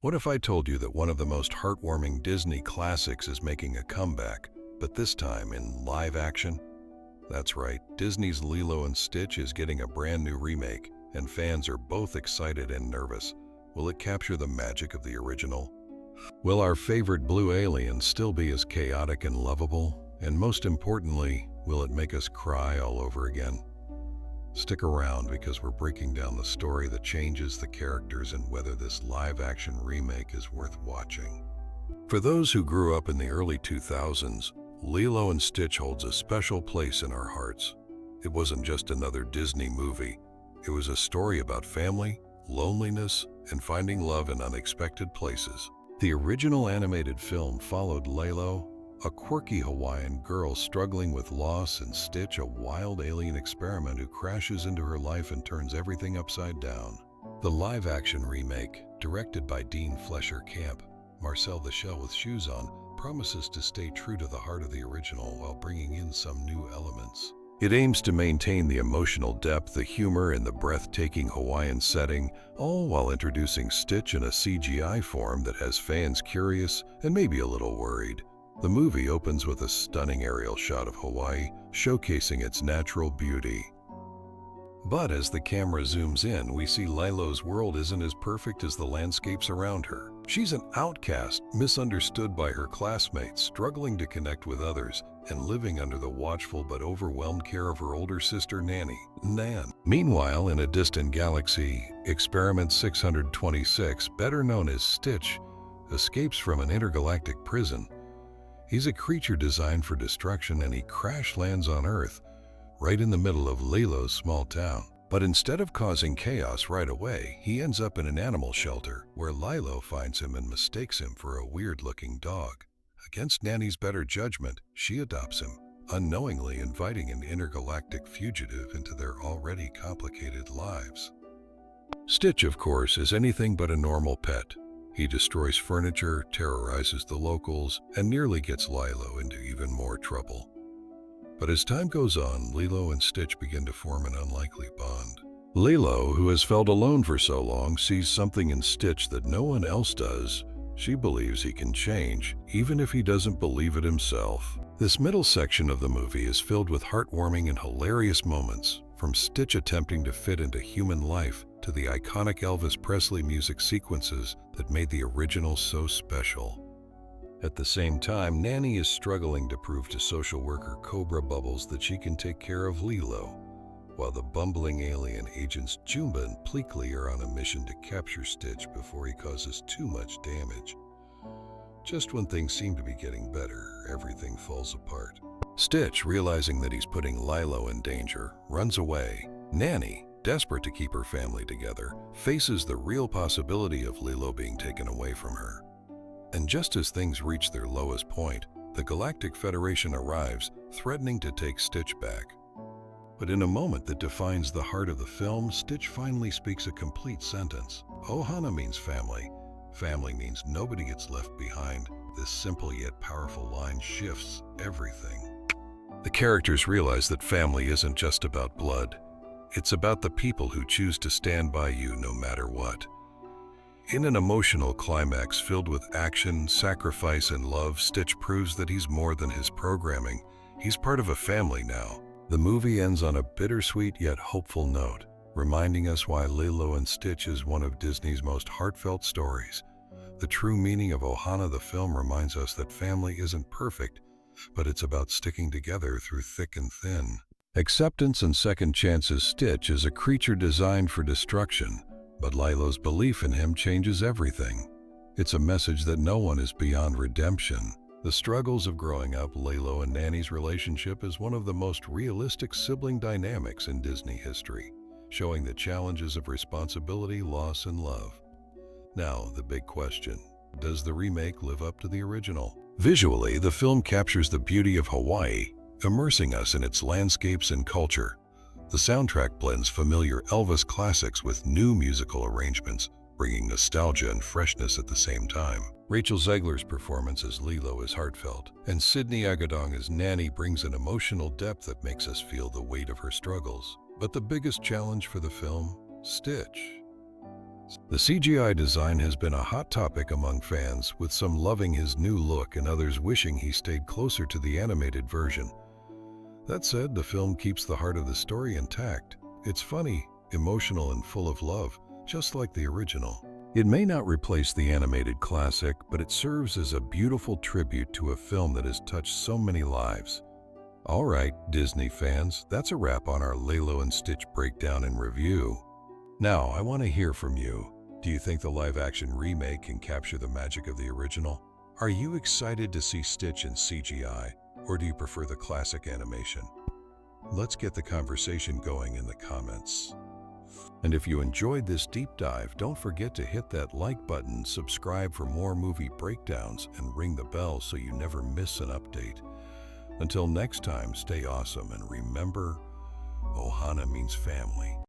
What if I told you that one of the most heartwarming Disney classics is making a comeback, but this time in live action? That's right, Disney's Lilo and Stitch is getting a brand new remake, and fans are both excited and nervous. Will it capture the magic of the original? Will our favorite blue alien still be as chaotic and lovable? And most importantly, will it make us cry all over again? Stick around because we're breaking down the story that changes the characters and whether this live-action remake is worth watching. For those who grew up in the early 2000s, Lilo and Stitch holds a special place in our hearts. It wasn't just another Disney movie. It was a story about family, loneliness, and finding love in unexpected places. The original animated film followed Lilo, a quirky Hawaiian girl struggling with loss, and Stitch, a wild alien experiment who crashes into her life and turns everything upside down. The live-action remake, directed by Dean Fleischer Camp, Marcel the Shell with Shoes On, promises to stay true to the heart of the original while bringing in some new elements. It aims to maintain the emotional depth, the humor, and the breathtaking Hawaiian setting, all while introducing Stitch in a CGI form that has fans curious and maybe a little worried. The movie opens with a stunning aerial shot of Hawaii, showcasing its natural beauty. But as the camera zooms in, we see Lilo's world isn't as perfect as the landscapes around her. She's an outcast, misunderstood by her classmates, struggling to connect with others, and living under the watchful but overwhelmed care of her older sister Nan. Meanwhile, in a distant galaxy, Experiment 626, better known as Stitch, escapes from an intergalactic prison. He's a creature designed for destruction, and he crash lands on Earth, right in the middle of Lilo's small town. But instead of causing chaos right away, he ends up in an animal shelter, where Lilo finds him and mistakes him for a weird-looking dog. Against Nanny's better judgment, she adopts him, unknowingly inviting an intergalactic fugitive into their already complicated lives. Stitch, of course, is anything but a normal pet. He destroys furniture, terrorizes the locals, and nearly gets Lilo into even more trouble. But as time goes on, Lilo and Stitch begin to form an unlikely bond. Lilo, who has felt alone for so long, sees something in Stitch that no one else does. She believes he can change, even if he doesn't believe it himself. This middle section of the movie is filled with heartwarming and hilarious moments, from Stitch attempting to fit into human life to the iconic Elvis Presley music sequences that made the original so special. At the same time, Nanny is struggling to prove to social worker Cobra Bubbles that she can take care of Lilo, while the bumbling alien agents Jumba and Pleakley are on a mission to capture Stitch before he causes too much damage. Just when things seem to be getting better, everything falls apart. Stitch, realizing that he's putting Lilo in danger, runs away. Nanny, desperate to keep her family together, faces the real possibility of Lilo being taken away from her. And just as things reach their lowest point, the Galactic Federation arrives, threatening to take Stitch back. But in a moment that defines the heart of the film, Stitch finally speaks a complete sentence. Ohana means family. Family means nobody gets left behind. This simple yet powerful line shifts everything. The characters realize that family isn't just about blood. It's about the people who choose to stand by you no matter what. In an emotional climax filled with action, sacrifice, and love, Stitch proves that he's more than his programming. He's part of a family now. The movie ends on a bittersweet yet hopeful note, reminding us why Lilo and Stitch is one of Disney's most heartfelt stories. The true meaning of Ohana, the film, reminds us that family isn't perfect, but it's about sticking together through thick and thin. Acceptance and second chances. Stitch is a creature designed for destruction, but Lilo's belief in him changes everything. It's a message that no one is beyond redemption. The struggles of growing up, Lilo and Nanny's relationship is one of the most realistic sibling dynamics in Disney history, showing the challenges of responsibility, loss, and love. Now, the big question: does the remake live up to the original? Visually, the film captures the beauty of Hawaii, immersing us in its landscapes and culture. The soundtrack blends familiar Elvis classics with new musical arrangements, bringing nostalgia and freshness at the same time. Rachel Zegler's performance as Lilo is heartfelt, and Sydney Agadong as Nanny brings an emotional depth that makes us feel the weight of her struggles. But the biggest challenge for the film? Stitch. The CGI design has been a hot topic among fans, with some loving his new look and others wishing he stayed closer to the animated version. That said, the film keeps the heart of the story intact. It's funny, emotional, and full of love, just like the original. It may not replace the animated classic, but it serves as a beautiful tribute to a film that has touched so many lives. All right, Disney fans, that's a wrap on our Lilo and Stitch breakdown and review. Now, I want to hear from you. Do you think the live-action remake can capture the magic of the original? Are you excited to see Stitch in CGI, or do you prefer the classic animation? Let's get the conversation going in the comments. And if you enjoyed this deep dive, don't forget to hit that like button, subscribe for more movie breakdowns, and ring the bell so you never miss an update. Until next time, stay awesome, and remember, Ohana means family.